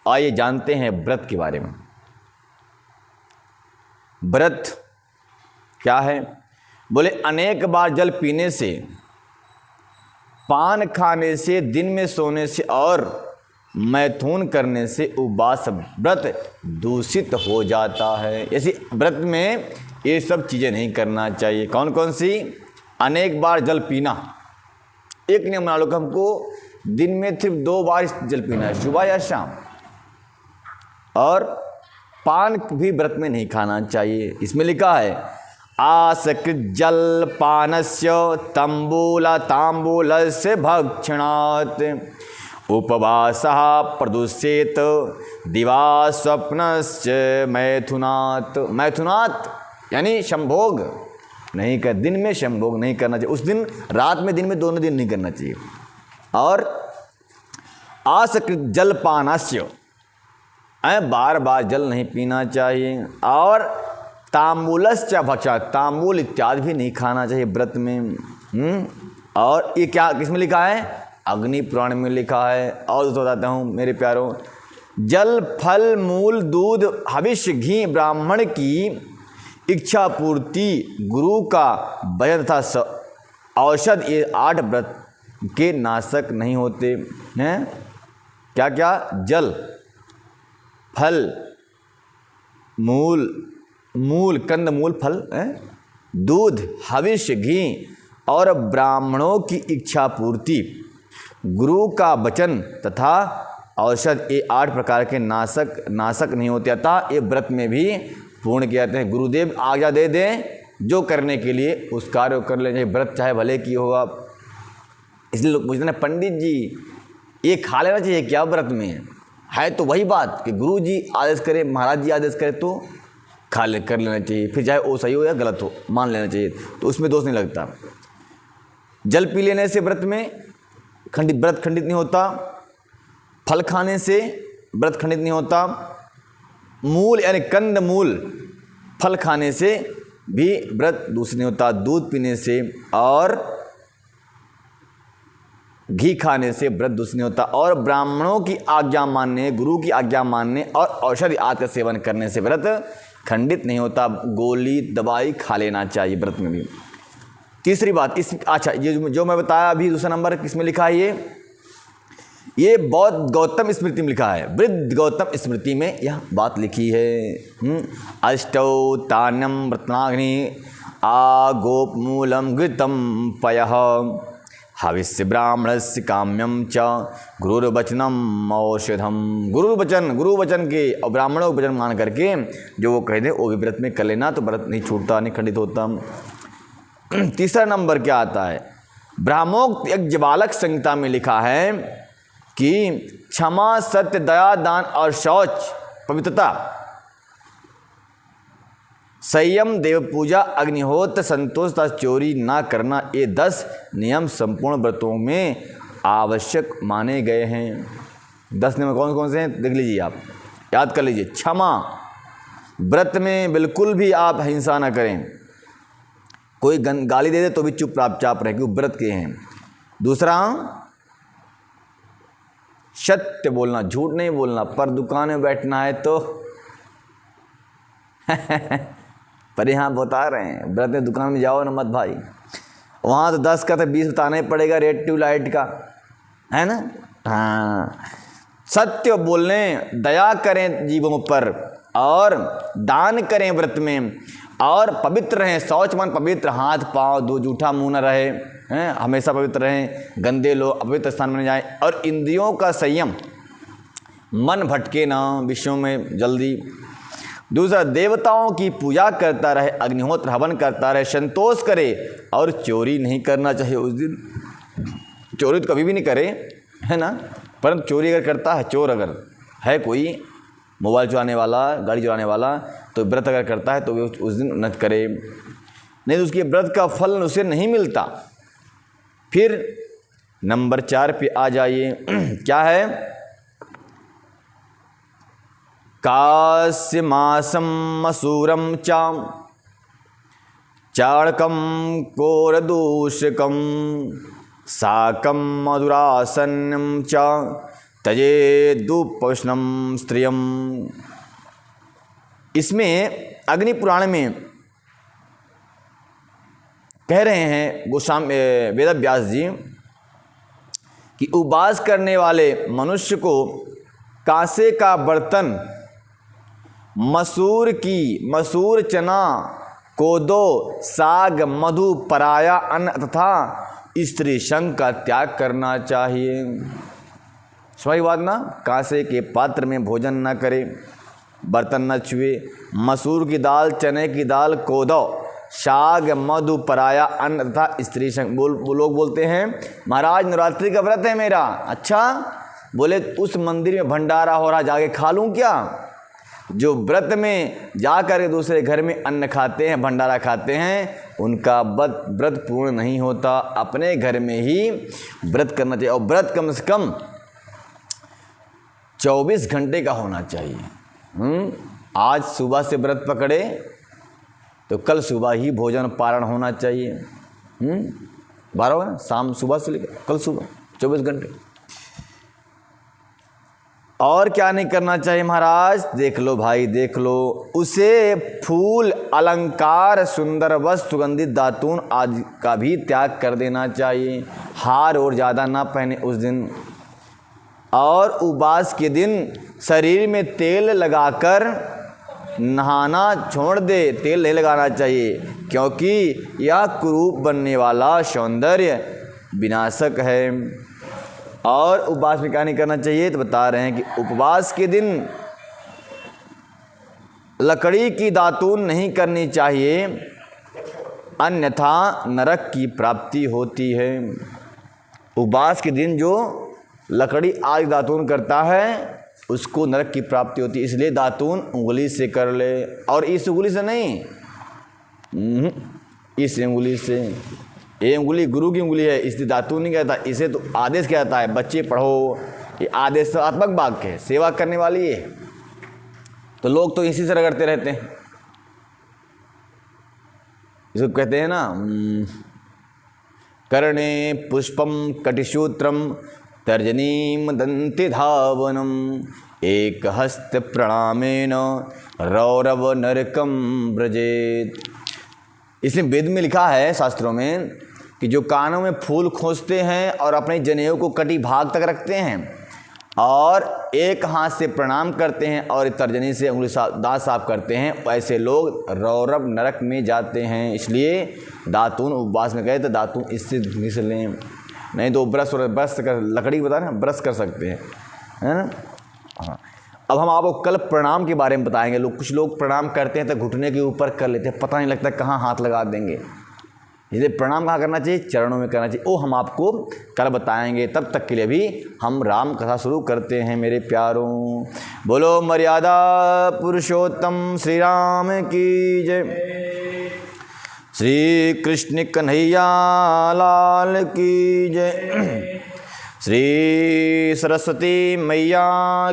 आइए जानते हैं व्रत के बारे में। व्रत क्या है? बोले अनेक बार जल पीने से, पान खाने से, दिन में सोने से और मैथुन करने से उपवास व्रत दूषित हो जाता है। ऐसे व्रत में ये सब चीज़ें नहीं करना चाहिए। कौन कौन सी? अनेक बार जल पीना। एक नियम बना लो कि हमको दिन में सिर्फ 2 बार जल पीना है, सुबह या शाम। और पान भी व्रत में नहीं खाना चाहिए। इसमें लिखा है आसकृत जल पानस्य तंबूला तांबूलस्य भक्षणात् उपवासः प्रदुष्येत दिवा स्वप्नश्च मैथुनात्। मैथुनात् यानी संभोग नहीं कर, दिन में संभोग नहीं करना चाहिए। उस दिन रात में, दिन में, दोनों दिन नहीं करना चाहिए। और आसकृत जल पानस्य, बार बार जल नहीं पीना चाहिए। और तांबूलस्य भक्षा, तांबूल इत्यादि भी नहीं खाना चाहिए व्रत में। और ये क्या किसमें लिखा है? अग्नि पुराण में लिखा है। और दोस्तों बताता हूँ मेरे प्यारों, जल फल मूल दूध हविष्य घी ब्राह्मण की इच्छा पूर्ति गुरु का भजन तथा औषध, ये 8 व्रत के नाशक नहीं होते हैं। क्या क्या? जल, फल, मूल कंद मूल फल, दूध, हविष्य, घी और ब्राह्मणों की इच्छा पूर्ति, गुरु का वचन तथा औषध, ये 8 प्रकार के नाशक नहीं होते। अतः ये व्रत में भी पूर्ण किए जाते हैं। गुरुदेव आज्ञा दे दें जो करने के लिए उस कार्य को कर लेना चाहिए। व्रत चाहे भले की होगा। इसलिए लोग पूछते हैं पंडित जी ये खा लेना चाहिए क्या व्रत में? है तो वही बात कि गुरु जी आदेश करे, महाराज जी आदेश करे तो कर लेना चाहिए। फिर चाहे वो सही हो या गलत हो, मान लेना चाहिए, तो उसमें दोष नहीं लगता। जल पी लेने से व्रत में व्रत खंडित नहीं होता। फल खाने से व्रत खंडित नहीं होता। मूल यानी कंद मूल फल खाने से भी व्रत दूषित नहीं होता। दूध पीने से और घी खाने से व्रत दूषित नहीं होता। और ब्राह्मणों की आज्ञा मानने, गुरु की आज्ञा मानने और औषधि आदि का सेवन करने से व्रत खंडित नहीं होता। गोली दवाई खा लेना चाहिए व्रत में भी। तीसरी बात अच्छा, ये जो मैं बताया अभी दूसरा नंबर किसमें लिखा है? ये बौद्ध गौतम स्मृति में लिखा है। वृद्ध गौतम स्मृति में यह बात लिखी है। अष्टौ तान्यम व्रतनाग्नि आ गोप मूलम घृतम पयः हविष्य ब्राह्मणस्य काम्यम च गुरुर्वचनम औषधम। गुरु वचन के और ब्राह्मणों को वचन मान करके जो वो कह दे वो भी व्रत में कर लेना, तो व्रत नहीं छूटता, नहीं खंडित होता। तीसरा नंबर क्या आता है? ब्राह्मोक्त यज्ञबालक संहिता में लिखा है कि क्षमा, सत्य, दया, दान और शौच, पवित्रता, संयम, देव पूजा, अग्निहोत्र, संतोष तथा चोरी ना करना, ये 10 नियम संपूर्ण व्रतों में आवश्यक माने गए हैं। 10 नियम कौन कौन से हैं देख लीजिए, आप याद कर लीजिए। क्षमा, व्रत में बिल्कुल भी आप हिंसा ना करें। कोई गाली दे दे तो भी चुपचाप रहे, क्योंकि व्रत के हैं। दूसरा, सत्य बोलना, झूठ नहीं बोलना। पर दुकान में बैठना है तो पर यहाँ बता रहे हैं व्रत में दुकान में जाओ ना मत भाई, वहाँ तो 10 का तो 20 बताना ही पड़ेगा रेड ट्यूबलाइट का, है ना। हाँ, सत्य बोलने, दया करें जीवों पर और दान करें व्रत में, और पवित्र रहें। शौच मन पवित्र, हाथ पाँव दो, जूठा मुँह न रहे, हैं हमेशा पवित्र रहें। गंदे लोग अपवित्र स्थान में जाएं। और इंद्रियों का संयम, मन भटके ना विषयों में जल्दी। दूसरा, देवताओं की पूजा करता रहे, अग्निहोत्र हवन करता रहे, संतोष करे और चोरी नहीं करना चाहिए उस दिन। चोरी तो कभी भी नहीं करे, है ना। परंतु चोरी अगर करता है, चोर अगर है कोई मोबाइल चुराने वाला, गाड़ी चुराने वाला, तो व्रत अगर करता है तो वे उस दिन न करे, नहीं तो उसके व्रत का फल उसे नहीं मिलता। फिर नंबर 4 पे आ जाइए। क्या है? कास्य मासम मसूरम चाम चाणकम कोरदूषकम साकम मधुरासन्नम च त्यजेदुपोष्णं स्त्रियम। इसमें अग्नि पुराण में कह रहे हैं गोस्वामी वेदव्यास जी कि उपवास करने वाले मनुष्य को कांसे का बर्तन, मसूर, चना, कोदो, साग, मधु, पराया अन्न तथा स्त्री संग का त्याग करना चाहिए। सही बात ना। कांसे के पात्र में भोजन न करे, बर्तन न छुए। मसूर की दाल, चने की दाल, कोदो, साग, मधु, पराया अन्न तथा स्त्री संग। लोग बोलते हैं महाराज नवरात्रि का व्रत है मेरा। अच्छा, बोले उस मंदिर में भंडारा हो रहा, जाके खा लूँ क्या? जो व्रत में जाकर दूसरे घर में अन्न खाते हैं, भंडारा खाते हैं, उनका व्रत पूर्ण नहीं होता। अपने घर में ही व्रत करना चाहिए और व्रत कम से कम 24 घंटे का होना चाहिए। आज सुबह से व्रत पकड़े तो कल सुबह ही भोजन पारण होना चाहिए। 12 शाम सुबह से लेकर कल सुबह 24 घंटे। और क्या नहीं करना चाहिए महाराज? देख लो भाई, देख लो। उसे फूल, अलंकार, सुंदर वस्त्र, सुगंधित दातून आदि का भी त्याग कर देना चाहिए। हार और ज़्यादा ना पहने उस दिन। और उपवास के दिन शरीर में तेल लगाकर नहाना छोड़ दे। तेल नहीं लगाना चाहिए क्योंकि यह कुरूप बनने वाला सौंदर्य विनाशक है। और उपवास में क्या नहीं करना चाहिए तो बता रहे हैं कि उपवास के दिन लकड़ी की दातून नहीं करनी चाहिए, अन्यथा नरक की प्राप्ति होती है। उपवास के दिन जो लकड़ी आदि दातून करता है उसको नरक की प्राप्ति होती है। इसलिए दातून उंगली से कर ले, और इस उंगली से नहीं, इस उंगली से। ये उंगली गुरु की उंगली है, इसलिए दातून नहीं कहता, इसे तो आदेश कहता है। बच्चे पढ़ो, ये आदेशात्मक वाक्य है, सेवा करने वाली है। तो लोग तो इसी से रगड़ते रहते हैं। इसको कहते हैं ना, कर्णे पुष्पम कटिसूत्रम तर्जनीम दंति धावनम एक हस्त प्रणामेन रौरव नरकम ब्रजेत। इसमें वेद में लिखा है, शास्त्रों में, कि जो कानों में फूल खोजते हैं और अपने जनेऊ को कटी भाग तक रखते हैं और एक हाथ से प्रणाम करते हैं और तर्जनी से उंगली दांत साफ करते हैं, ऐसे लोग रौरव नरक में जाते हैं। इसलिए दातून उपवास में गए तो दातून इससे घिस लें, नहीं तो ब्रश कर, लकड़ी बता ना, ब्रश कर सकते हैं, है ना। हाँ, अब हम आपको कल प्रणाम के बारे में बताएंगे। कुछ लोग प्रणाम करते हैं तो घुटने के ऊपर कर लेते हैं, पता नहीं लगता कहाँ हाथ लगा देंगे। इसलिए प्रणाम कहाँ करना चाहिए? चरणों में करना चाहिए। वो हम आपको कल बताएंगे। तब तक के लिए भी हम राम कथा शुरू करते हैं मेरे प्यारों। बोलो मर्यादा पुरुषोत्तम श्री राम की जय। श्री कृष्ण कन्हैया लाल की जय। श्री सरस्वती मैया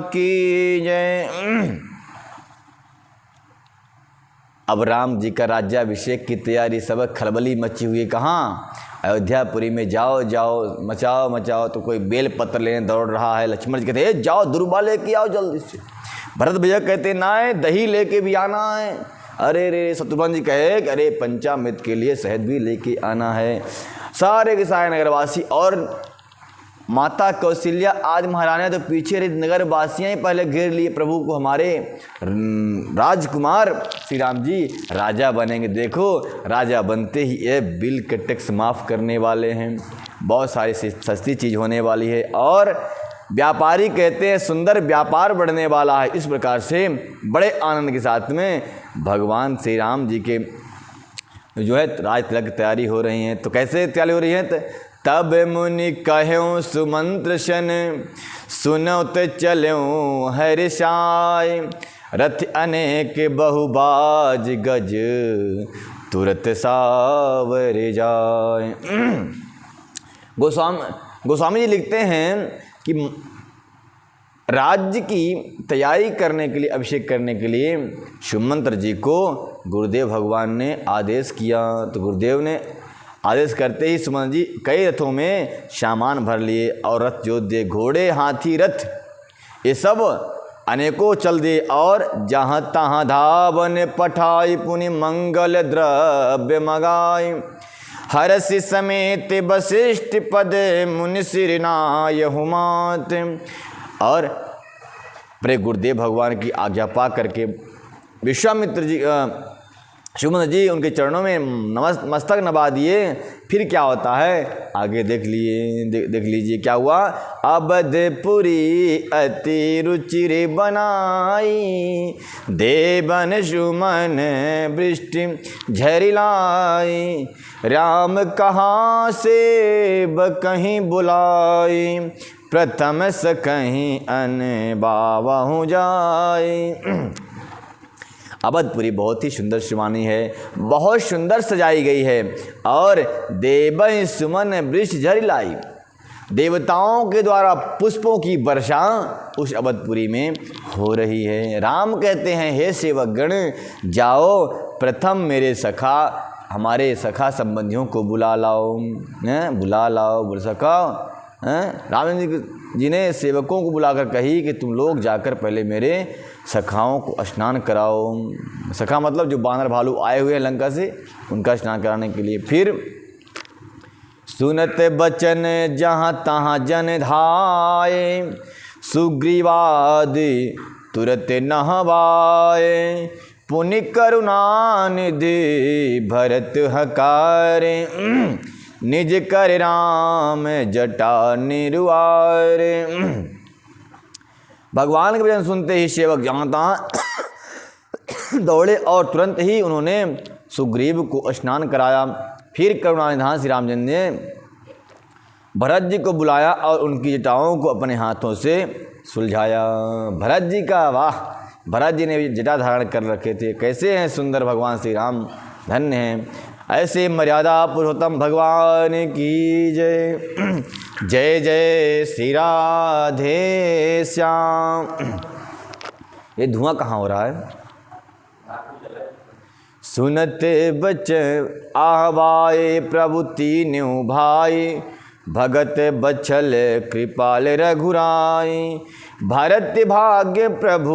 की जय। अब राम जी का राज्याभिषेक की तैयारी, सब खलबली मची हुई है। कहाँ? अयोध्यापुरी में। जाओ जाओ, मचाओ मचाओ। तो कोई बेल पत्र लेने दौड़ रहा है। लक्ष्मण जी कहते हैं जाओ दुर्बा लेके आओ जल्दी से। भरत भैया कहते ना है दही लेके भी आना है। अरे रे शत्रुघ्न जी कहे अरे पंचामृत के लिए शहद भी लेके आना है। सारे के सारे नगरवासी और माता कौशल्या आज महारानी तो पीछे नगरवासियाँ ही पहले घेर लिए प्रभु को। हमारे राजकुमार श्री राम जी राजा बनेंगे। देखो राजा बनते ही ये बिल के टैक्स माफ़ करने वाले हैं। बहुत सारी सस्ती चीज़ होने वाली है और व्यापारी कहते हैं सुंदर व्यापार बढ़ने वाला है। इस प्रकार से बड़े आनंद के साथ में भगवान श्री राम जी के जो है राज तिलक की तैयारी हो रही है। तो कैसे तैयारी हो रही है? तब मुनि कहो सुमंत्र शन सुनौत चल्यों हर्षाय रथ अनेक बहुबाज गज तुरत सावर जाय। गोस्वामी जी लिखते हैं कि राज्य की तैयारी करने के लिए, अभिषेक करने के लिए सुमंत्र जी को गुरुदेव भगवान ने आदेश किया। तो गुरुदेव ने आदेश करते ही सुमंत्र जी कई रथों में सामान भर लिए और रथ जोत दिए। घोड़े हाथी रथ ये सब अनेकों चल दिए और जहाँ तहाँ धावन पठाई पुनि मंगल द्रव्य मगाई। हरसि समेत वशिष्ठ पद मुनि सिरनाय हुमात। और प्रे गुरुदेव भगवान की आज्ञा पा करके विश्वामित्र जी शुभमंत्र जी उनके चरणों में मस्तक नवा दिए। फिर क्या होता है आगे देख लीजिए क्या हुआ। अवधपुरी अति रुचिर बनाई, देवन सुमन वृष्टि झरिलाई। राम कहाँ से कहीं बुलाई, प्रथम स कहीं अन बावहु जाई। अवधपुरी बहुत ही सुंदर शिवानी है, बहुत सुंदर सजाई गई है। और देवै सुमन वृष झरि लाई, देवताओं के द्वारा पुष्पों की वर्षा उस अवधपुरी में हो रही है। राम कहते हैं हे सेवक गण, जाओ प्रथम मेरे सखा हमारे सखा संबंधियों को बुला लाओ, बुला लाओ बुला सखा। राम जी ने सेवकों को बुलाकर कही कि तुम लोग जाकर पहले मेरे सखाओं को स्नान कराओ। सखा मतलब जो बानर भालू आए हुए हैं लंका से, उनका स्नान कराने के लिए। फिर सुनत बचन जहाँ तहाँ जन धाये, सुग्रीवादि तुरत नहवाए। पुनि करुणा निधि भरत हकारे, निज कर राम जटा निरुआरे। भगवान के वचन सुनते ही सेवक जहाँ तहाँ दौड़े और तुरंत ही उन्होंने सुग्रीव को स्नान कराया। फिर करुणानिधान श्री रामचंद्र ने भरत जी को बुलाया और उनकी जटाओं को अपने हाथों से सुलझाया। भरत जी का वाह, भरत जी ने भी जटा धारण कर रखे थे। कैसे हैं सुंदर भगवान श्री राम, धन्य हैं। ऐसे मर्यादा पुरुषोत्तम भगवान की जय। जय जय श्री राधे श्याम। ये धुआं कहाँ हो रहा है? सुनते बच आहवाए प्रभु तीन्यू भाई, भगत बछल कृपाल रघुराई। भरत भाग्य प्रभु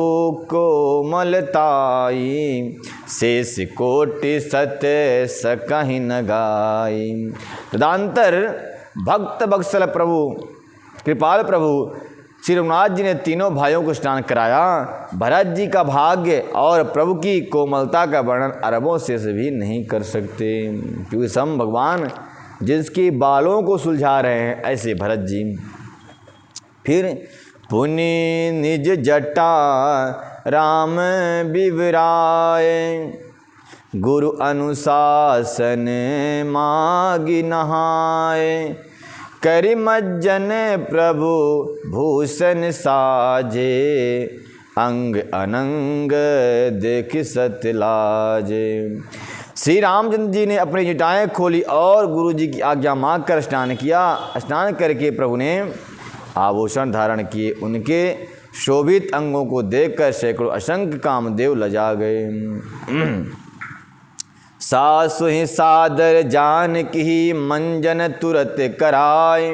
को मलताई, शेष कोटि सत्य सकहि न गाई। तदंतर भक्त बत्सल प्रभु कृपाल प्रभु श्री रघुनाथ जी ने तीनों भाइयों को स्नान कराया। भरत जी का भाग्य और प्रभु की कोमलता का वर्णन अरबों से भी नहीं कर सकते, क्योंकि सम भगवान जिसके बालों को सुलझा रहे हैं ऐसे भरत जी। फिर पुनि निज जटा राम बिवराए, गुरु अनुशासन मागी नहाए। करि मज्जन प्रभु भूषण साजे, अंग अनंग देख सतलाजे। श्री रामचंद्र जी ने अपनी जटाएं खोली और गुरु जी की आज्ञा मांग कर स्नान किया। स्नान करके प्रभु ने आभूषण धारण किए। उनके शोभित अंगों को देखकर सैकड़ों असंख्य कामदेव लजा गए। सासु ही सादर जान की मंजन तुरत कराए,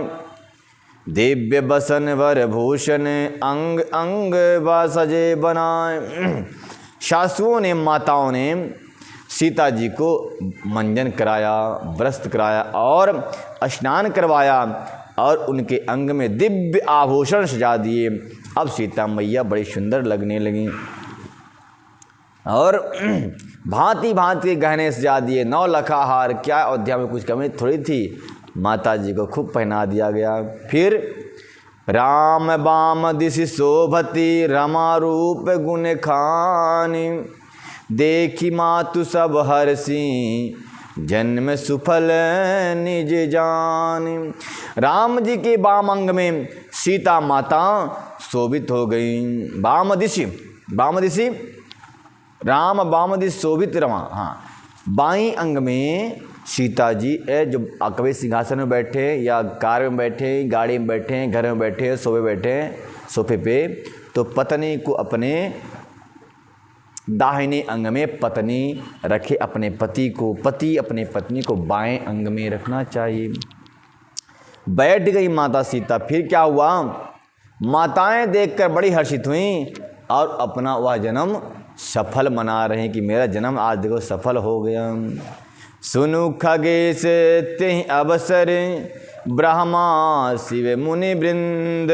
दिव्य बसन वर भूषण अंग अंग सजे बनाए। सासुओं ने माताओं ने सीता जी को मंजन कराया, व्रस्त कराया और स्नान करवाया और उनके अंग में दिव्य आभूषण सजा दिए। अब सीता मैया बड़ी सुंदर लगने लगी और भांति भांति के गहने सजा दिए। 9 लखा हार, क्या अयोध्या में कुछ कमी थोड़ी थी, माता जी को खूब पहना दिया गया। फिर राम बाम दिशि शोभती, रमा रूप गुण खानी। देखी मातु सब हर्षी, जन्म सुफल निज जानी। राम जी के वाम अंग में सीता माता शोभित हो गई। वाम दिशि राम वाम दिशि शोभित रमा। हाँ, बाईं अंग में सीता जी जो कभी सिंहासन में बैठे या कार में बैठे, गाड़ी में बैठे, घर में बैठे, सोफे पे, तो पत्नी को अपने दाहिने अंग में पत्नी रखे, अपने पति को, पति अपने पत्नी को बाएं अंग में रखना चाहिए। बैठ गई माता सीता। फिर क्या हुआ? माताएं देखकर बड़ी हर्षित हुईं और अपना वह जन्म सफल मना रही कि मेरा जन्म आज देखो सफल हो गया। सुनु खगेश तेहि अवसर ब्रह्मा शिव मुनि वृंद,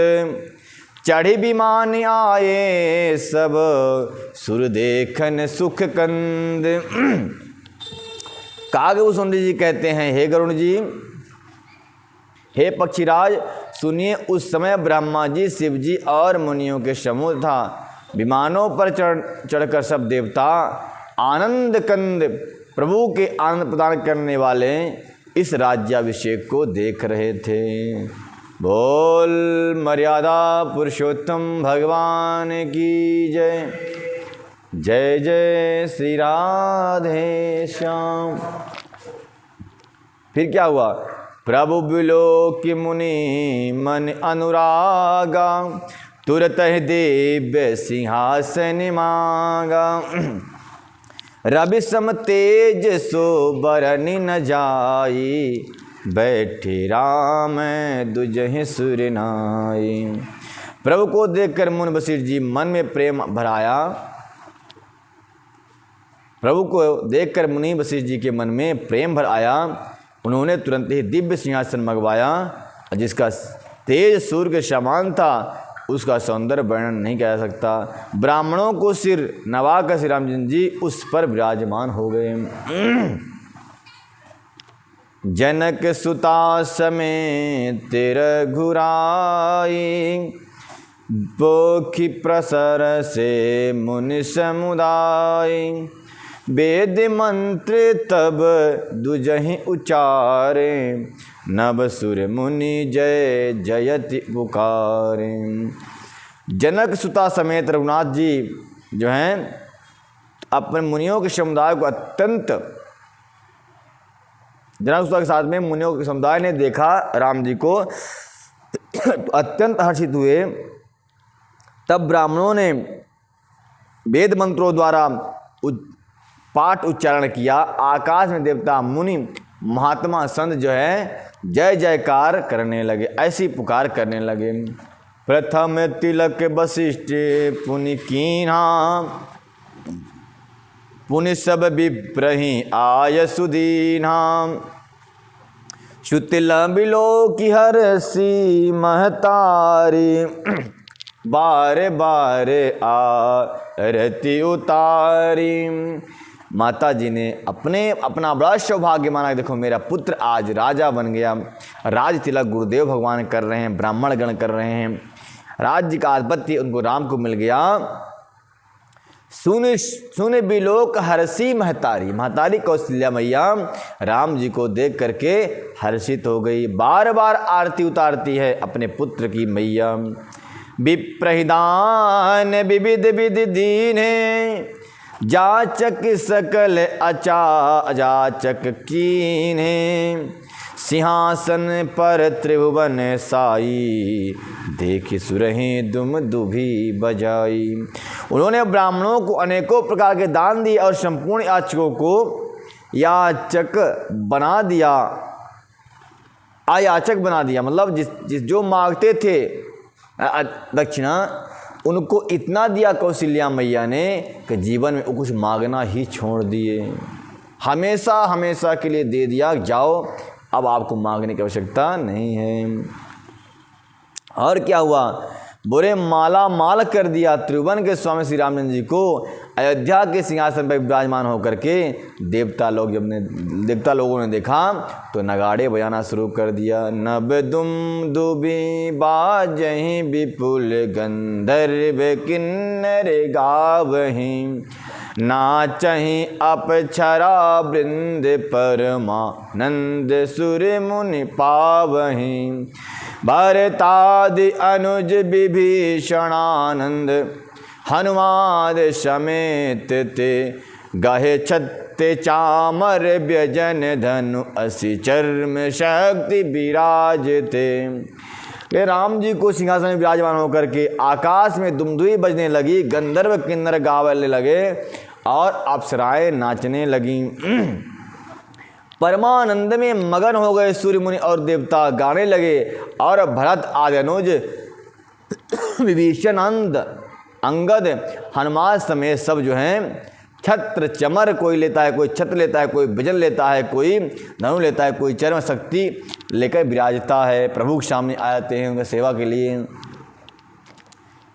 चढ़ी विमान आए सब सुर देखन सुख कंद। कागभूषुंडी जी कहते हैं, हे गरुण जी, हे पक्षीराज, सुनिए, उस समय ब्रह्मा जी, शिव जी और मुनियों के समूह था। विमानों पर चढ़कर सब देवता आनंद कंद प्रभु के आनंद प्रदान करने वाले इस राज्याभिषेक को देख रहे थे। बोल मर्यादा पुरुषोत्तम भगवान की जय। जय जय श्री राधे श्याम। फिर क्या हुआ? प्रभु बिलोक मुनि मन अनुरागा, तुरत दिव्य सिंहासन मांगा। रवि सम तेज सो बरनि न जाई, बैठे राम दुजहि सुर नाई। प्रभु को देखकर मुनि वशिष्ठ जी मन में प्रेम भराया। प्रभु को देखकर मुनि वशिष्ठ जी के मन में प्रेम भर आया। उन्होंने तुरंत ही दिव्य सिंहासन मंगवाया, जिसका तेज सूर्य के समान था। उसका सौंदर्य वर्णन नहीं किया जा सकता। ब्राह्मणों को सिर नवाकर श्री रामचंद्र जी उस पर विराजमान हो गए। जनक सुता समेत रघुराई, पोखी प्रसर से मुनि समुदाय। वेद मंत्र तब दुजहि उचारे, नभ सुर मुनि जय जयति पुकारे। जनक सुता समेत रघुनाथ जी जो हैं अपने मुनियों के समुदाय को अत्यंत, जनक सुता के साथ में मुनियों के समुदाय ने देखा राम जी को, अत्यंत हर्षित हुए। तब ब्राह्मणों ने वेद मंत्रों द्वारा पाठ उच्चारण किया। आकाश में देवता मुनि महात्मा संत जो है जय जयकार करने लगे, ऐसी पुकार करने लगे। प्रथम तिलक वशिष्ठ पुनि कीन्हा, पुनि सब विप्रहि आय सुदीन्हा। सुतिल बिलोकी हरसी महतारी, बारे बारे आरती उतारी। माता जी ने अपना बड़ा सौभाग्य माना, देखो मेरा पुत्र आज राजा बन गया। राज तिलक गुरुदेव भगवान कर रहे हैं, ब्राह्मण गण कर रहे हैं। राज्य का आधिपत्य उनको राम को मिल गया। सुन बिलोक हर्षी महतारी, महतारी कौशल्या मैया राम जी को देख करके हर्षित हो गई। बार बार आरती उतारती है अपने पुत्र की मैया। विप्रहिदान विविध विधि दीने, जाचक सकल अजाचक कीन्हे। सिंहासन पर त्रिभुवन साई, देखि सुरहि दुम दुभी बजाई। उन्होंने ब्राह्मणों को अनेकों प्रकार के दान दिए और संपूर्ण याचकों को याचक बना दिया, अयाचक बना दिया। मतलब जिस जो मांगते थे दक्षिणा, उनको इतना दिया कौशल्या मैया ने कि जीवन में वो कुछ मांगना ही छोड़ दिए। हमेशा हमेशा के लिए दे दिया, जाओ अब आपको मांगने की आवश्यकता नहीं है। और क्या हुआ? बुरे माला माल कर दिया त्रिभुवन के स्वामी श्री रामचंद्र जी को। अयोध्या के सिंहासन पर विराजमान होकर के देवता लोगों ने देखा तो नगाड़े बजाना शुरू कर दिया। नभ दुम दुबी बाजहि विपुल, गंधर्व किन्नर गावहीं। नाचहि अपक्षरा वृंद, परमानंद सुर मुनि पावहीं। भरतादि अनुज विभीषणानंद, हनुमान समेत ते गहे छत्ते चामर व्यजन धनु, असि चर्म शक्ति विराजते। ये राम जी को सिंहासन में विराजमान होकर के आकाश में दुमदुई बजने लगी, गंधर्व किन्नर गावने लगे और अप्सराएं नाचने लगीं। परमानंद में मगन हो गए सूर्य मुनि और देवता गाने लगे। और भरत आदि अनुज विभीषण, अंगद, हनुमान समेत सब जो हैं छत्र चमर, कोई लेता है, कोई छत्र लेता है, कोई वजन लेता है, कोई धनु लेता है, कोई चर्म शक्ति लेकर विराजता है, प्रभु के सामने आते हैं उनकी सेवा के लिए।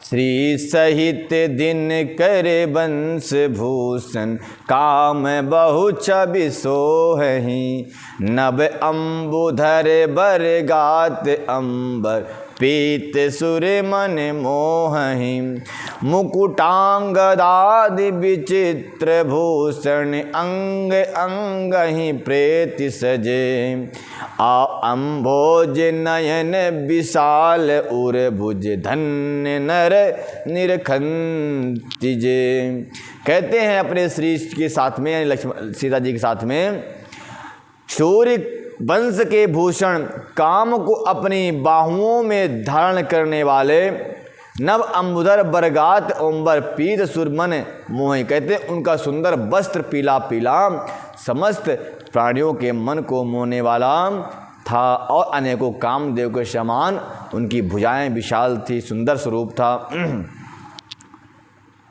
श्री सहित दिन करे वंश भूषण, काम बहु छवि सोहहि, नभ अम्बुधर बर गात अंबर, पीत सुर मन मोहहि, मुकुटांगदादि विचित्र भूषण, अंग अंगहि प्रेति सजे, आ अम्भोज नयन विशाल उर भुज, धन्य नर निरखंति जे। कहते हैं अपने श्री के साथ में यानी लक्ष्मण सीता जी के साथ में, सूर्य वंश के भूषण काम को अपनी बाहुओं में धारण करने वाले, नव अम्बुधर बरगात ओंबर, पीत सुरमन मोहि। कहते हैं उनका सुंदर वस्त्र पीला पीला समस्त प्राणियों के मन को मोहने वाला था, और अनेकों कामदेव के समान उनकी भुजाएं विशाल थी, सुंदर स्वरूप था,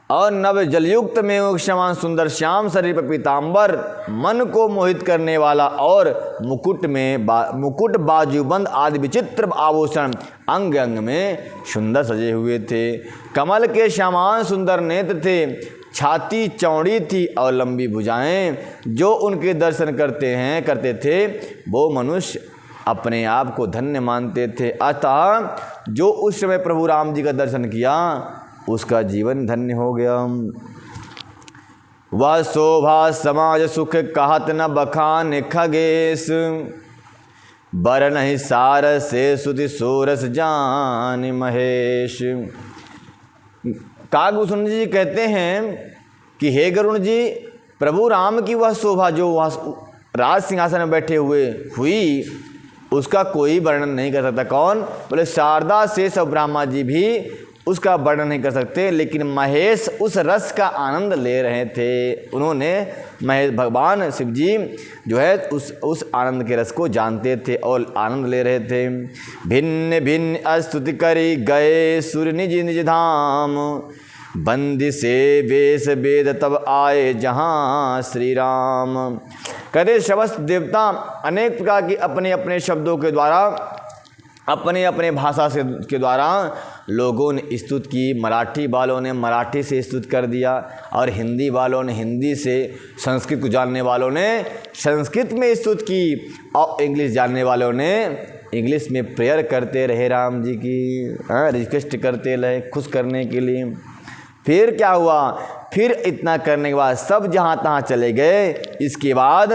और नव जलयुक्त में एक समान सुंदर श्याम शरीर पर पीताम्बर, मन को मोहित करने वाला, और मुकुट में मुकुट बाजूबंद आदि विचित्र आभूषण अंग अंग में सुंदर सजे हुए थे। कमल के समान सुंदर नेत्र थे, छाती चौड़ी थी और लंबी भुजाएं। जो उनके दर्शन करते थे वो मनुष्य अपने आप को धन्य मानते थे। अतः जो उस समय प्रभु राम जी का दर्शन किया उसका जीवन धन्य हो गया। वह शोभा समाज सुख कहत न बखान खगेश, बर नहीं सार से सुति सोरस जान महेश। काकभूषण जी कहते हैं कि हे गरुण जी, प्रभु राम की वह शोभा जो वह राज सिंहासन में बैठे हुए हुई उसका कोई वर्णन नहीं कर सकता। कौन? बोले शारदा शेष और ब्रह्मा जी भी उसका वर्णन नहीं कर सकते, लेकिन महेश उस रस का आनंद ले रहे थे। उन्होंने महेश भगवान शिव जी जो है उस आनंद के रस को जानते थे और आनंद ले रहे थे। भिन्न भिन्न स्तुति करी गए सुर निज निज धाम, बंदी से वेश वेद तब आए जहाँ श्री राम। कहते समस्त देवता अनेक प्रकार की अपने अपने शब्दों के द्वारा, अपने अपने भाषा से के द्वारा लोगों ने स्तुति की। मराठी वालों ने मराठी से स्तुति कर दिया, और हिंदी वालों ने हिंदी से, संस्कृत को जानने वालों ने संस्कृत में स्तुति की, और इंग्लिश जानने वालों ने इंग्लिश में प्रेयर करते रहे राम जी की, रिक्वेस्ट करते रहे खुश करने के लिए। फिर क्या हुआ? फिर इतना करने के बाद सब जहाँ तहाँ चले गए। इसके बाद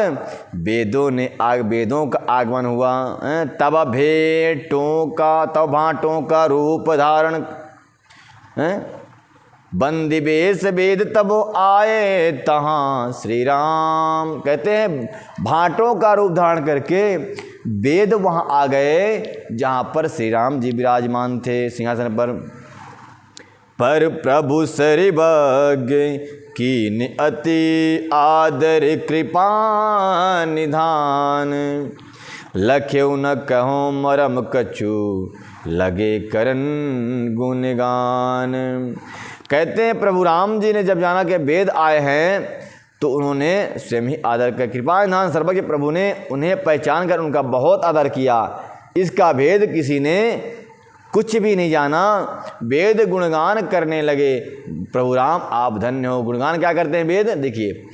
वेदों का आगमन हुआ। तब तब भाटों का रूप धारण, बंदी वेश वेद तब आए तहाँ श्री राम। कहते हैं भाटों का रूप धारण करके वेद वहाँ आ गए जहाँ पर श्री राम जी विराजमान थे सिंहासन पर प्रभु सरिभग कीन अति आदर कृपा निधान, लख्यौ न कहो मरम कछु लगे करन गुणगान। कहते हैं प्रभु राम जी ने जब जाना कि वेद आए हैं तो उन्होंने स्वयं ही आदर कर, कृपा निधान सर्वज्ञ प्रभु ने उन्हें पहचान कर उनका बहुत आदर किया। इसका भेद किसी ने कुछ भी नहीं जाना। वेद गुणगान करने लगे, प्रभु राम आप धन्य हो। गुणगान क्या करते हैं वेद? देखिए,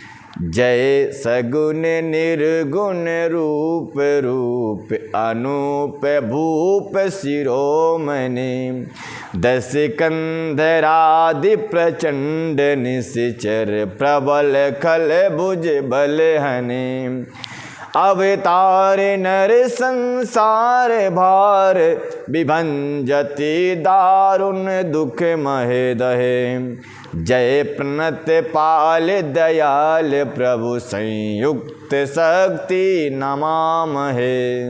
जय सगुण निर्गुण रूप रूप अनूप भूप शिरोमणि, दस कंधरादि प्रचंड निश्चर प्रबल खल भुज बल हने, अवतार नर संसार भार विभंजति दारुण दुख महे दहे, जय प्रणत पाल दयाल प्रभु संयुक्त शक्ति नमामहे।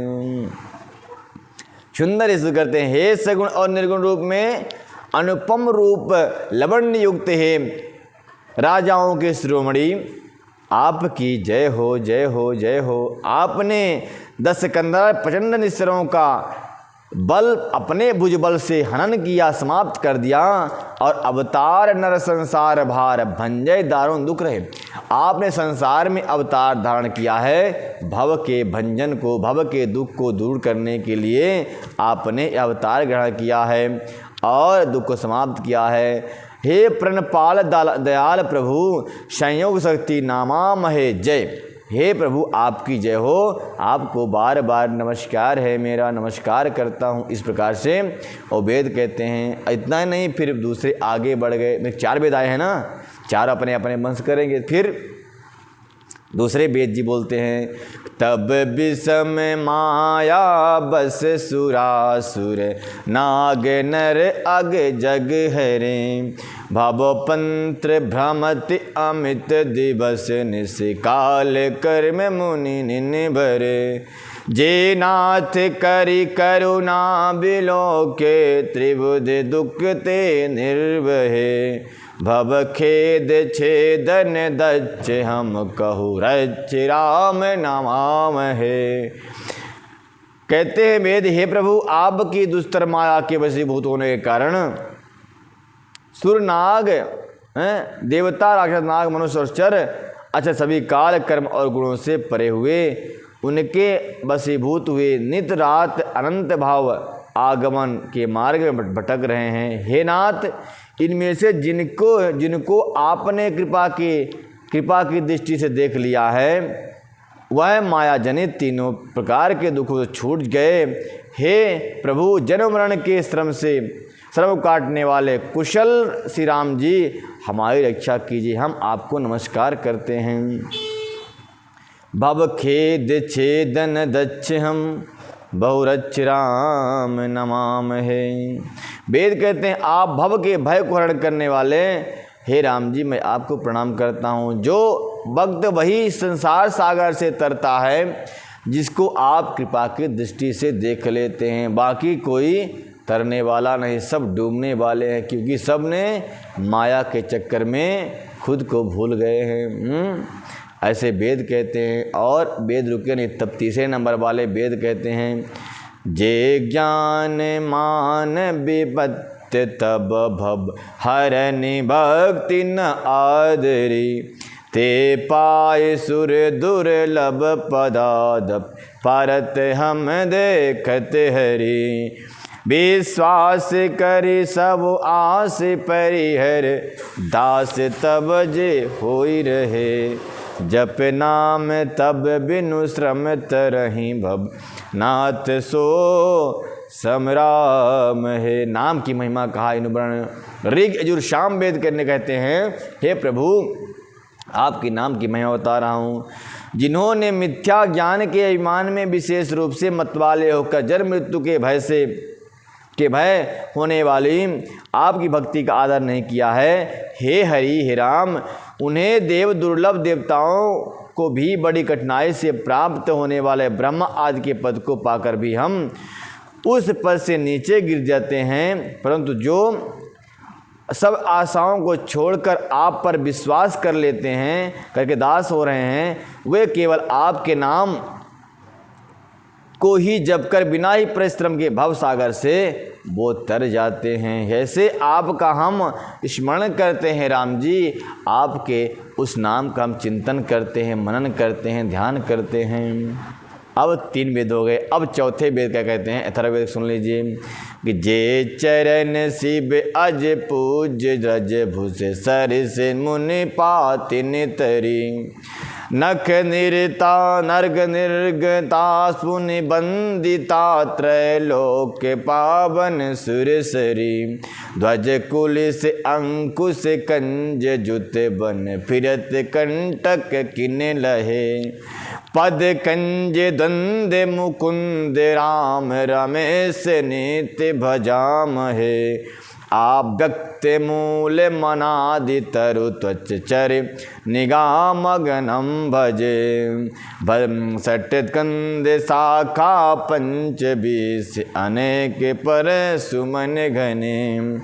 सुंदर स्तुति करते हैं। हे सगुण और निर्गुण रूप में अनुपम रूप लवण्य युक्त है राजाओं के शिरोमणि, आपकी जय हो जय हो जय हो। आपने 10 कंधर प्रचंड निश्चरों का बल अपने भुजबल से हनन किया, समाप्त कर दिया, और अवतार नर संसार भार भंजय दारुण दुख रहे। आपने संसार में अवतार धारण किया है, भव के भंजन को, भव के दुख को दूर करने के लिए आपने अवतार ग्रहण किया है और दुख को समाप्त किया है। हे प्रणपाल दयाल प्रभु, संयोग शक्ति नामामहे जय। हे प्रभु आपकी जय हो, आपको बार बार नमस्कार है, मेरा नमस्कार करता हूँ। इस प्रकार से और वेद कहते हैं। इतना ही नहीं, फिर दूसरे आगे बढ़ गए। में 4 वेद आए हैं ना, 4 अपने अपने वंश करेंगे। फिर दूसरे वेद जी बोलते हैं, तब विषम माया बस सुरासुर, नाग नर अग जग हरे, भवपंत्र भ्रमति अमित दिवस, निशिकाल कर्म मुनि निन्भरे, जे नाथ करि करुणा बिलोके, त्रिबुध दुख ते निर्वहे, भव खेद छेदन दच्छ, हम कहु रच्छ राम नमामहे। कहते हैं वेद, हे प्रभु आपकी दुस्तर माया के वशीभूत होने के कारण सुर नाग, देवता, राक्षस, नाग, मनुष्य और चर, अच्छा सभी काल कर्म और गुणों से परे हुए, उनके वशीभूत हुए, नित रात अनंत भाव आगमन के मार्ग में भटक रहे हैं। हे नाथ, इनमें से जिनको आपने कृपा की दृष्टि से देख लिया है, वह माया जनित तीनों प्रकार के दुखों से छूट गए। हे प्रभु, जन्म मरण के श्रम काटने वाले कुशल श्री राम जी, हमारी रक्षा कीजिए, हम आपको नमस्कार करते हैं। भव खेद छेदन दच्छ, हम बहुरच्छ राम नमामहे। वेद कहते हैं, आप भव के भय को हरण करने वाले, हे राम जी मैं आपको प्रणाम करता हूँ। जो भक्त वही संसार सागर से तरता है, जिसको आप कृपा की दृष्टि से देख लेते हैं। बाकी कोई तरने वाला नहीं, सब डूबने वाले हैं, क्योंकि सब ने माया के चक्कर में खुद को भूल गए हैं। ऐसे वेद कहते हैं। और वेद रुके नहीं, तब 3 नंबर वाले वेद कहते हैं, जे ज्ञान मान विपत्ति, तब भव हरनि भक्ति न आदरी, ते पाय सुर दुर्लभ पदादप, परत हम देखत हरि, विश्वास करि सब आस परिहर, दास तब जे होई रहे, जप नाम तब बिनु श्रम तरहि, भव नाथ सो समराम है। नाम की महिमा कहा इन वर्ण ऋग यजुर शाम वेद करने कहते हैं, हे प्रभु आपके नाम की महिमा बता रहा हूँ। जिन्होंने मिथ्या ज्ञान के अभिमान में विशेष रूप से मतवाले होकर जन्म मृत्यु के भय होने वाली आपकी भक्ति का आदर नहीं किया है, हे हरि हे राम, उन्हें देव दुर्लभ देवताओं को भी बड़ी कठिनाई से प्राप्त होने वाले ब्रह्मा आदि के पद को पाकर भी हम उस पद से नीचे गिर जाते हैं। परंतु जो सब आशाओं को छोड़कर आप पर विश्वास कर लेते हैं, करके दास हो रहे हैं, वे केवल आपके नाम को ही जप कर बिना ही परिश्रम के भव सागर से वो तर जाते हैं। ऐसे आपका हम स्मरण करते हैं राम जी, आपके उस नाम का हम चिंतन करते हैं, मनन करते हैं, ध्यान करते हैं। अब 3 वेद हो गए। अब चौथे वेद क्या कहते हैं, अथर्ववेद सुन लीजिए कि जे चरण शिव अज पूज्य, रज भूष सरिस मुनि पाति नितरी, नख निरता नर्ग निर्गता पुनि बंदिता, त्रैलोक पावन सुरसरी, ध्वज कुलिस अंकुश कंज, जुत बन फिरत कंटक किन लहे, पद कंज द्वंद मुकुंद राम, रमेश नित्य भजामहे, आप व्यक्त मूल मनादि तरु त्वच चर निगाम गणम भजे, सटकंद शाखा 25 अनेक पर सुमन घने,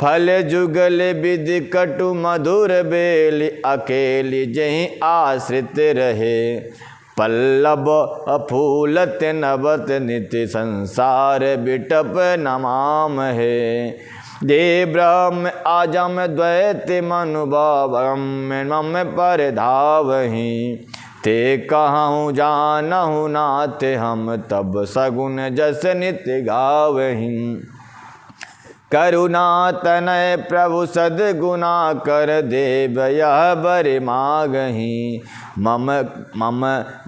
फल जुगल विधि कटु मधुर बेली, अकेली जहीं आश्रित रहे, पल्लव फूलत नवत नित्य संसार बिटप नमाम है। दे ब्रह्म आजम द्वैत मनुभाव मम पर धावहीं। ते कहूँ जानहु नाथ हम तब सगुन जस नित्य गावहीं। करुणा तनय प्रभु सद्गुना कर देव यह बर मागहीं। मम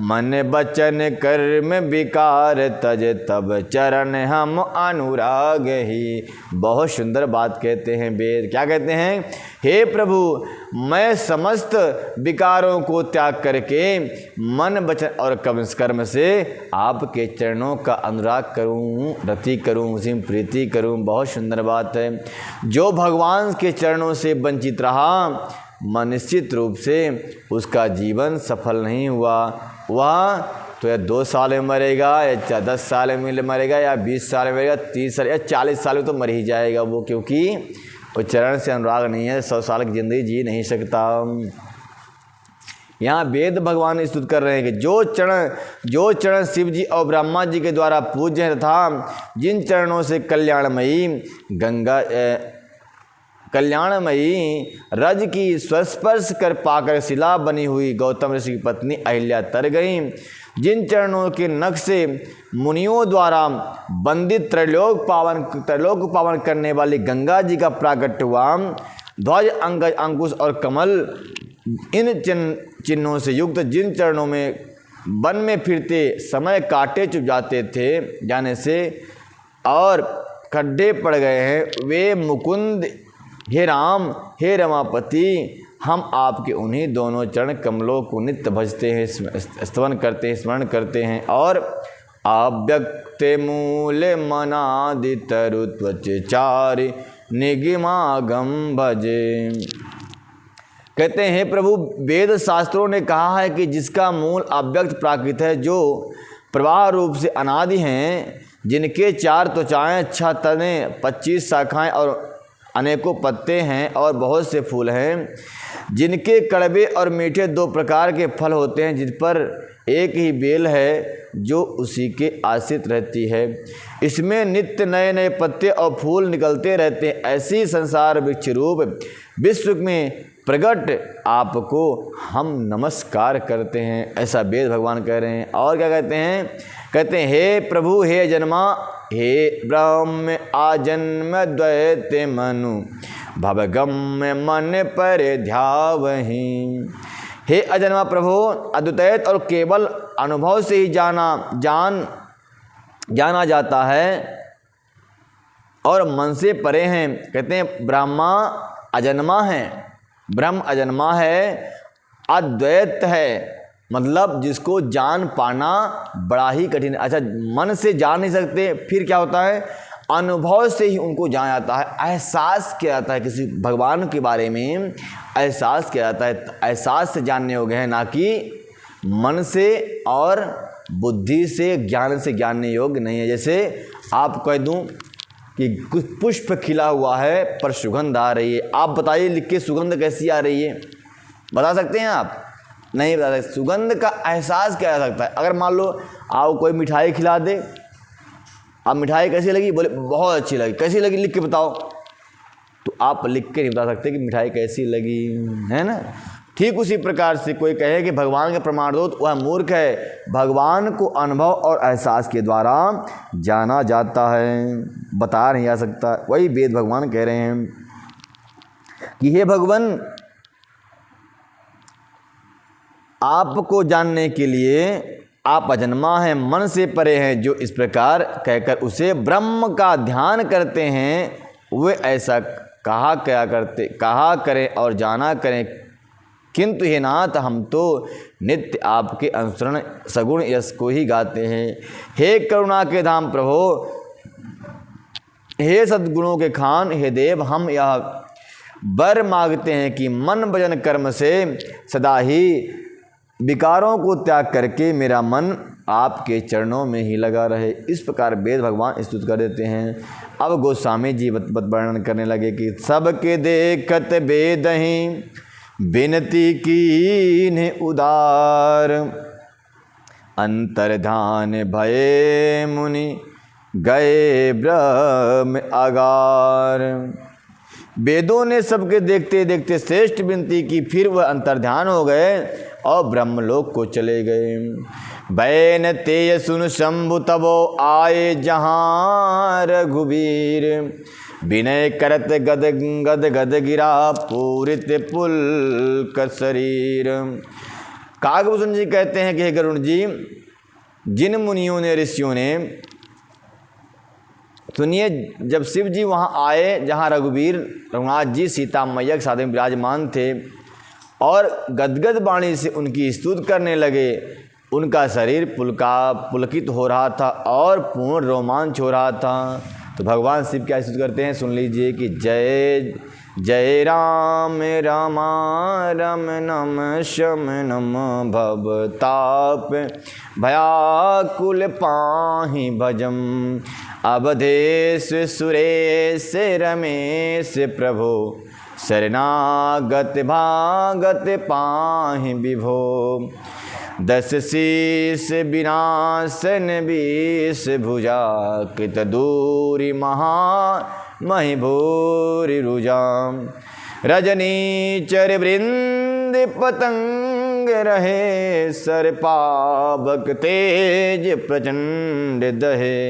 मन बचन कर्म विकार तज तब चरण हम अनुराग ही। बहुत सुंदर बात कहते हैं वेद। क्या कहते हैं? हे प्रभु, मैं समस्त विकारों को त्याग करके मन वचन और कर्म से आपके चरणों का अनुराग करूं, रति करूं, उसी में प्रीति करूं। बहुत सुंदर बात है। जो भगवान के चरणों से वंचित रहा, निश्चित रूप से उसका जीवन सफल नहीं हुआ। वह तो या 2 साल में मरेगा, या 10 साल में मरेगा, या 20 साल में मरेगा, 30 साल या 40 साल में तो मर ही जाएगा वो, क्योंकि वो चरण से अनुराग नहीं है, 100 साल की जिंदगी जी नहीं सकता। यहाँ वेद भगवान स्तुति कर रहे हैं कि जो चरण शिव जी और ब्रह्मा जी के द्वारा पूज्य हैं तथा जिन चरणों से कल्याणमयी रज की स्पर्श कर पाकर शिला बनी हुई गौतम ऋषि की पत्नी अहिल्या तर गई, जिन चरणों के नख से मुनियों द्वारा वंदित त्रैलोक पावन करने वाली गंगा जी का प्राकट्य हुआ, ध्वज अंगज अंकुश और कमल इन चिन्हों से युक्त जिन चरणों में वन में फिरते समय कांटे चुभ जाने से और खड्डे पड़ गए हैं, वे मुकुंद हे राम हे रमापति, हम आपके उन्हीं दोनों चरण कमलों को नित्य भजते हैं, स्तवन करते हैं, स्मरण करते हैं। और अव्यक्त मूल मनादि तरुत्वच चारि निगिमागम भजे। कहते हैं प्रभु, वेद शास्त्रों ने कहा है कि जिसका मूल अव्यक्त प्राकृत है, जो प्रवाह रूप से अनादि हैं, जिनके 4 त्वचाएँ, 6 तने, 25 शाखाएँ और अनेकों पत्ते हैं और बहुत से फूल हैं, जिनके कड़वे और मीठे 2 प्रकार के फल होते हैं, जिस पर एक ही बेल है जो उसी के आश्रित रहती है। इसमें नित्य नए नए पत्ते और फूल निकलते रहते हैं। ऐसी संसार वृक्ष रूप विश्व में प्रकट आपको हम नमस्कार करते हैं, ऐसा वेद भगवान कह रहे हैं। और क्या कहते हैं? कहते हैं, हे प्रभु हे जन्मा हे ब्रह्म आजन्म द्वैत मनु भवगम मन पर ध्यावहीं। हे अजन्मा प्रभु, अद्वैत और केवल अनुभव से ही जाना जाता है और मन से परे हैं। कहते हैं ब्रह्मा अजन्मा है, ब्रह्म अजन्मा है, अद्वैत है, मतलब जिसको जान पाना बड़ा ही कठिन है। अच्छा, मन से जान नहीं सकते, फिर क्या होता है? अनुभव से ही उनको जाना जाता है, एहसास किया जाता है। किसी भगवान के बारे में एहसास किया जाता है, एहसास से जानने योग्य है, ना कि मन से और बुद्धि से ज्ञान से जानने योग्य नहीं है। जैसे आप कह दूं कि कुछ पुष्प खिला हुआ है पर सुगंध आ रही है, आप बताइए लिख के सुगंध कैसी आ रही है? बता सकते हैं आप? नहीं बता सकते। सुगंध का एहसास किया जा सकता है। अगर मान लो आप कोई मिठाई खिला दे, आप मिठाई कैसी लगी? बोले बहुत अच्छी लगी। कैसी लगी लिख के बताओ, तो आप लिख के नहीं बता सकते कि मिठाई कैसी लगी, है ना? ठीक उसी प्रकार से कोई कहे कि भगवान के प्रमाण दो, तो वह मूर्ख है। भगवान को अनुभव और एहसास के द्वारा जाना जाता है, बता नहीं जा सकता। वही वेद भगवान कह रहे हैं कि हे भगवान, आपको जानने के लिए आप अजन्मा हैं, मन से परे हैं। जो इस प्रकार कहकर उसे ब्रह्म का ध्यान करते हैं, वे ऐसा कहा करें और जाना करें। किंतु हे नाथ, हम तो नित्य आपके अनुसरण सगुण यश को ही गाते हैं। हे करुणा के धाम प्रभो, हे सद्गुणों के खान, हे देव, हम यह वर मांगते हैं कि मन भजन कर्म से सदा ही विकारों को त्याग करके मेरा मन आपके चरणों में ही लगा रहे। इस प्रकार वेद भगवान स्तुति कर देते हैं। अब गोस्वामी जी वर्णन करने लगे कि सबके देखत वेद ही विनती कीन्ह उदार, अंतर्धान भये मुनि गए ब्रह्म आगार। वेदों ने सबके देखते देखते श्रेष्ठ विनती की, फिर वह अंतर्ध्यान हो गए और ब्रह्मलोक को चले गए। बैन तेय सुन शंभु तबो आए जहाँ रघुबीर, विनय करत गद गद गद गिरा पूरित पुलक शरीर। काकभूषण जी कहते हैं कि हे गरुण जी, जिन मुनियों ने ऋषियों ने, सुनिए, जब शिव जी वहाँ आए जहाँ रघुवीर रघुनाथ जी सीता मैया के साथ में विराजमान थे और गदगद वाणी से उनकी स्तुति करने लगे, उनका शरीर पुलकित हो रहा था और पूर्ण रोमांच हो रहा था। तो भगवान शिव क्या स्तुति करते हैं, सुन लीजिए कि जय जय राम रामा रम नम शम नम भवताप भयाकुल पाहि भजम, अवधेश सुरेश रमेश प्रभो, शरणागत भागत पाहि विभो। दस शीस विनाशन बीस भुजा, कृत दूरी महा महि भूरि रुजा। रजनीचर वृंद पतंग रहे, सर पावक तेज प्रचंड दहे।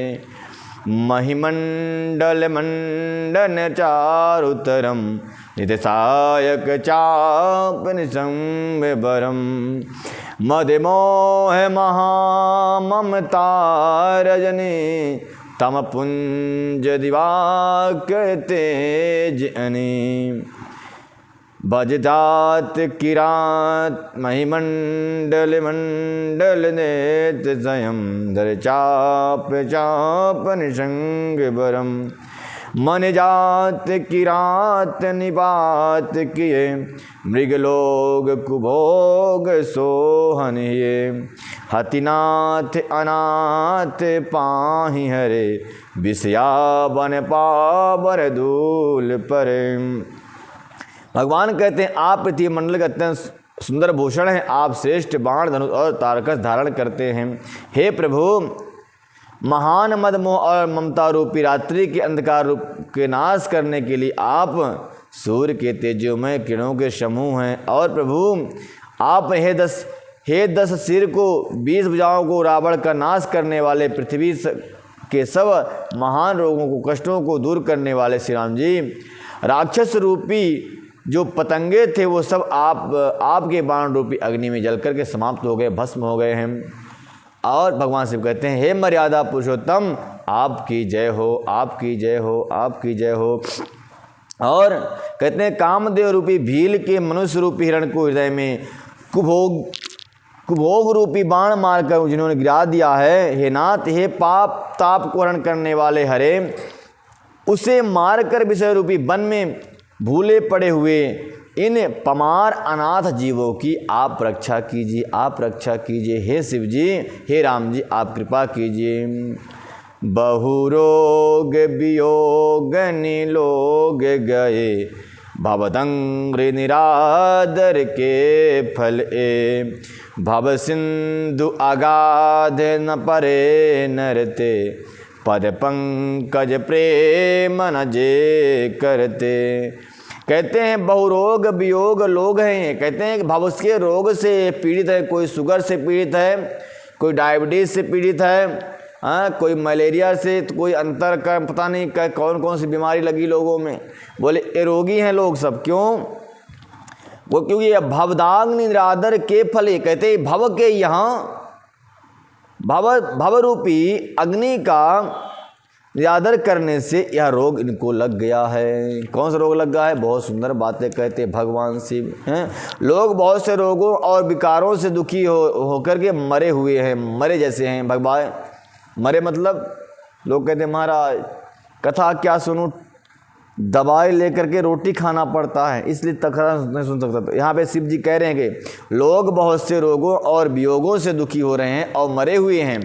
महिमंडल मंडन चारुतरम, निधसायक चाप निसंबरम। मदमोह महाममता रजनी, तम पुंज दिवाकर तेज अनी। भजतात किरात महिमंडल मंडल नेत स्वयं, धर चाप चाप निशंग बरम। मन जात किरात निपात किए, मृगलोग कुभोग सोहन ये। हतिनाथ अनाथ पाहि हरे, विषया बन पावर धूल पर। भगवान कहते हैं, आप पृथ्वी मंडल के अत्यंत सुंदर भूषण हैं, आप श्रेष्ठ बाण धनुष और तारकस धारण करते हैं। हे प्रभु, महान मद मोह और ममता रूपी रात्रि के अंधकार रूप के नाश करने के लिए आप सूर्य के तेजोमय किरणों के समूह हैं। और प्रभु, आप हे दस सिर को 20 भुजाओं को रावण का नाश करने वाले, पृथ्वी के सब महान रोगों को कष्टों को दूर करने वाले श्री राम जी। राक्षस रूपी जो पतंगे थे वो सब आपके बाण रूपी अग्नि में जल करके समाप्त हो गए, भस्म हो गए हैं। और भगवान शिव कहते हैं, हे मर्यादा पुरुषोत्तम, आपकी जय हो, आपकी जय हो, आपकी जय हो। और कहते हैं, कामदेव रूपी भील के मनुष्य रूपी हिरण को हृदय में कुभोग रूपी बाण मारकर जिन्होंने गिरा दिया है, हे नाथ, हे पाप ताप को हरण करने वाले हरे, उसे मारकर विषय रूपी वन में भूले पड़े हुए इन पमार अनाथ जीवों की आप रक्षा कीजिए, आप रक्षा कीजिए। हे शिव जी, हे राम जी, आप कृपा कीजिए। बहुरोग वियोग निलोग गए, भवदंग्र निरादर के फल ए। भव सिंधु अगाध न परे नरते, पद पंकज प्रेम न जे करते। कहते हैं बहुरोग वियोग लोग हैं, कहते हैं कि भव के रोग से पीड़ित है, कोई शुगर से पीड़ित है, कोई डायबिटीज़ से पीड़ित है, कोई मलेरिया से, तो कोई अंतर का पता नहीं कौन कौन सी बीमारी लगी लोगों में। बोले ये रोगी हैं लोग सब, क्यों? वो क्योंकि ये भवदाग निरादर के फल, कहते हैं भव के यहाँ भव रूपी अग्नि का निरादर करने से यह रोग इनको लग गया है। कौन सा रोग लग गया है? बहुत सुंदर बातें कहते भगवान शिव हैं। लोग बहुत से रोगों और विकारों से दुखी होकर के मरे हुए हैं, मरे जैसे हैं भगवान। मरे मतलब लोग कहते हैं महाराज कथा क्या सुनूं, दवाई लेकर के रोटी खाना पड़ता है, इसलिए तकरा नहीं सुन सकता। तो यहाँ पे शिव जी कह रहे हैं कि लोग बहुत से रोगों और वियोगों से दुखी हो रहे हैं और मरे हुए हैं।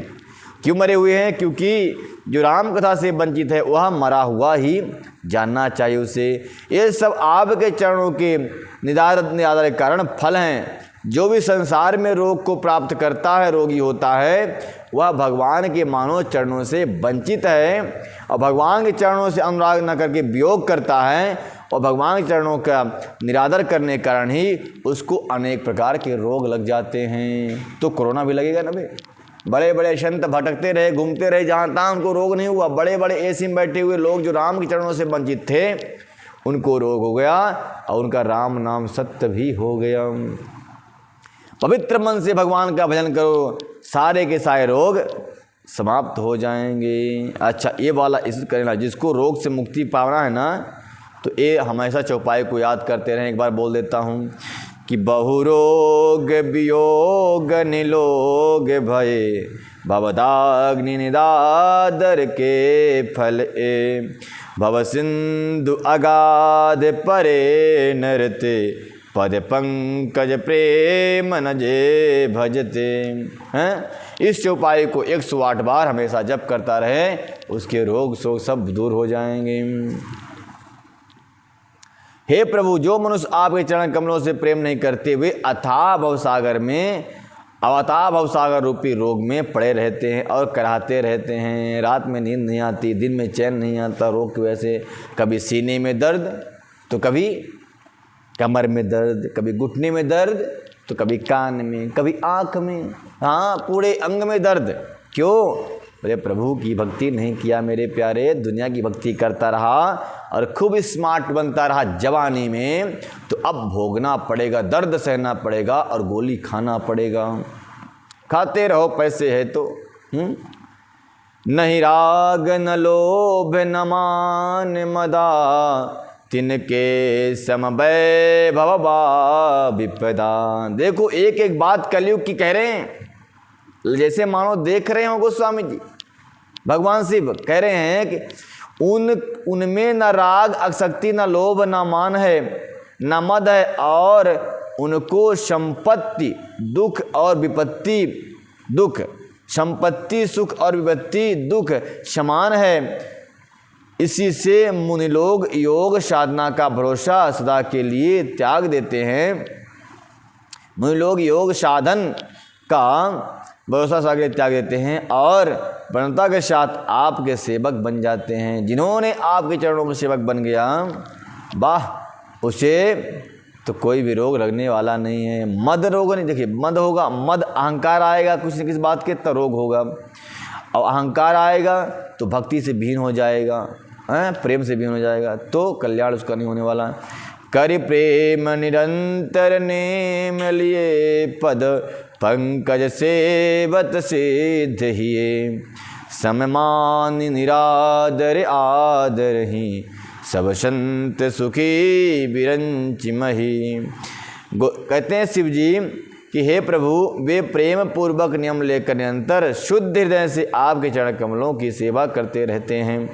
क्यों मरे हुए हैं? क्योंकि जो राम कथा से वंचित है वह मरा हुआ ही जानना चाहिए उसे। ये सब आपके चरणों के निरादर के कारण फल हैं। जो भी संसार में रोग को प्राप्त करता है, रोगी होता है, वह भगवान के मानव चरणों से वंचित है और भगवान के चरणों से अनुराग न करके वियोग करता है और भगवान के चरणों का निरादर करने के कारण ही उसको अनेक प्रकार के रोग लग जाते हैं। तो कोरोना भी लगेगा ना भाई। बड़े बड़े संत भटकते रहे, घूमते रहे, जहाँ तहाँ उनको रोग नहीं हुआ। बड़े बड़े एसी में बैठे हुए लोग जो राम के चरणों से वंचित थे, उनको रोग हो गया और उनका राम नाम सत्य भी हो गया। पवित्र मन से भगवान का भजन करो, सारे के सारे रोग समाप्त हो जाएंगे। अच्छा, ये वाला इस करना, जिसको रोग से मुक्ति पाना है ना, तो ये हमेशा चौपाई को याद करते रहें। एक बार बोल देता हूँ कि बहुरोग वियोग निलोग भये, भवदाग्नि निदादर के फल ए, भव सिंधु अगाध परे नरते, पद पंकज प्रेम नजे भजते हैं। इस चौपाई को 108 बार हमेशा जप करता रहे, उसके रोग शोक सब दूर हो जाएंगे। हे प्रभु, जो मनुष्य आपके चरण कमलों से प्रेम नहीं करते, वे अथाह भवसागर में, अवताह भवसागर रूपी रोग में पड़े रहते हैं और कराहते रहते हैं। रात में नींद नहीं आती, दिन में चैन नहीं आता रोग की वजह से। कभी सीने में दर्द, तो कभी कमर में दर्द, कभी घुटने में दर्द, तो कभी कान में, कभी आँख में, हाँ पूरे अंग में दर्द। क्यों? बोले प्रभु की भक्ति नहीं किया मेरे प्यारे, दुनिया की भक्ति करता रहा और खूब स्मार्ट बनता रहा जवानी में, तो अब भोगना पड़ेगा, दर्द सहना पड़ेगा और गोली खाना पड़ेगा। खाते रहो, पैसे है तो। नहीं राग न लोभ न मान मदा, तिनके समबय भवबा विपदा। देखो एक एक बात कलयुग की कह रहे हैं, जैसे मानो देख रहे हो गोस्वामी जी। भगवान शिव कह रहे हैं कि उनमें न राग आसक्ति, न लोभ, न मान है, न मद है, और उनको संपत्ति दुख और विपत्ति दुख, संपत्ति सुख और विपत्ति दुख समान है। इसी से मुनि लोग योग साधना का भरोसा सदा के लिए त्याग देते हैं। मुनि लोग योग साधन का भरोसा सदा के लिए त्याग देते हैं और प्रसन्नता के साथ आपके सेवक बन जाते हैं। जिन्होंने आपके चरणों के सेवक बन गया, वाह, उसे तो कोई भी रोग लगने वाला नहीं है। मद रोग नहीं, देखिए मद होगा, मद अहंकार आएगा कुछ न किसी बात के, तो रोग होगा। और अहंकार आएगा तो भक्ति से भीन हो जाएगा, प्रेम से भीन हो जाएगा, तो कल्याण उसका नहीं होने वाला। कर प्रेम निरंतर नेम लिए, पद पंकज सेवत सिद्ध हिये, सममान निरादर आदर ही, सब संत सुखी बिरंच मही। कहते हैं शिव जी कि हे प्रभु, वे प्रेम पूर्वक नियम लेकर निरंतर शुद्ध हृदय से आपके चरण कमलों की सेवा करते रहते हैं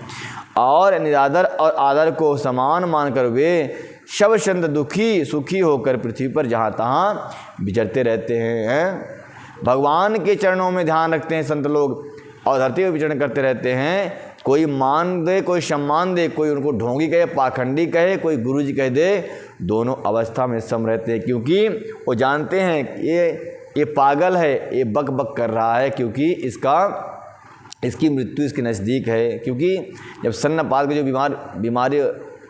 और निरादर और आदर को समान मानकर वे शव संत दुखी सुखी होकर पृथ्वी पर जहाँ तहाँ विचरते रहते हैं। भगवान के चरणों में ध्यान रखते हैं संत लोग और धरती पर विचरण करते रहते हैं। कोई मान दे, कोई सम्मान दे, कोई उनको ढोंगी कहे, पाखंडी कहे, कोई गुरुजी कह दे, दोनों अवस्था में सम रहते हैं, क्योंकि वो जानते हैं कि ये पागल है, ये बक बक कर रहा है, क्योंकि इसकी मृत्यु इसके नज़दीक है। क्योंकि जब सन्नपात के जो बीमारी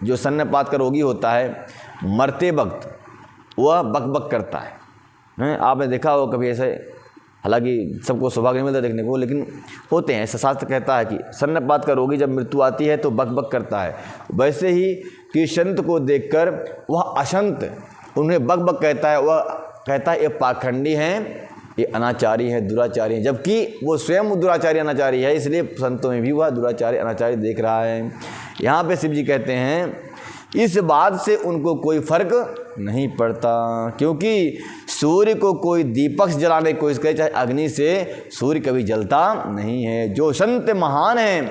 जो सन्नपात का रोगी होता है, मरते वक्त वह बक बक करता है। आपने देखा हो कभी ऐसे, हालांकि सबको सौभाग्य नहीं मिलता देखने को, लेकिन होते हैं। ऐसा शास्त्र कहता है कि सन्नपात का रोगी जब मृत्यु आती है तो बक बक करता है। वैसे ही कि संत को देखकर वह असंत उन्हें बक बक कहता है, वह कहता है ये पाखंडी हैं, ये अनाचारी हैं, दुराचारी हैं, जबकि वो स्वयं दुराचारी अनाचारी है, इसलिए संतों में भी वह दुराचारी अनाचारी देख रहा है। यहाँ पे शिव जी कहते हैं इस बात से उनको कोई फर्क नहीं पड़ता, क्योंकि सूर्य को कोई दीपक से जलाने की कोशिश करे, चाहे अग्नि से, सूर्य कभी जलता नहीं है। जो संत महान हैं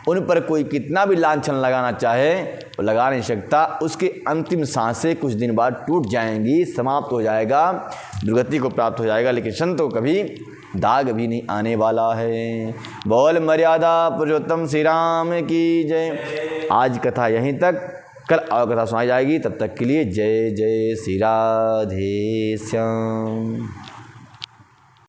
उन पर कोई कितना भी लांछन लगाना चाहे वो लगा नहीं सकता। उसकी अंतिम सांसें कुछ दिन बाद टूट जाएंगी, समाप्त हो जाएगा, दुर्गति को प्राप्त हो जाएगा, लेकिन संतों को कभी दाग भी नहीं आने वाला है। बोल मर्यादा पुरुषोत्तम श्री राम की जय। आज कथा यहीं तक। कल और कथा सुनाई जाएगी। तब तक के लिए जय जय श्री राधे श्याम।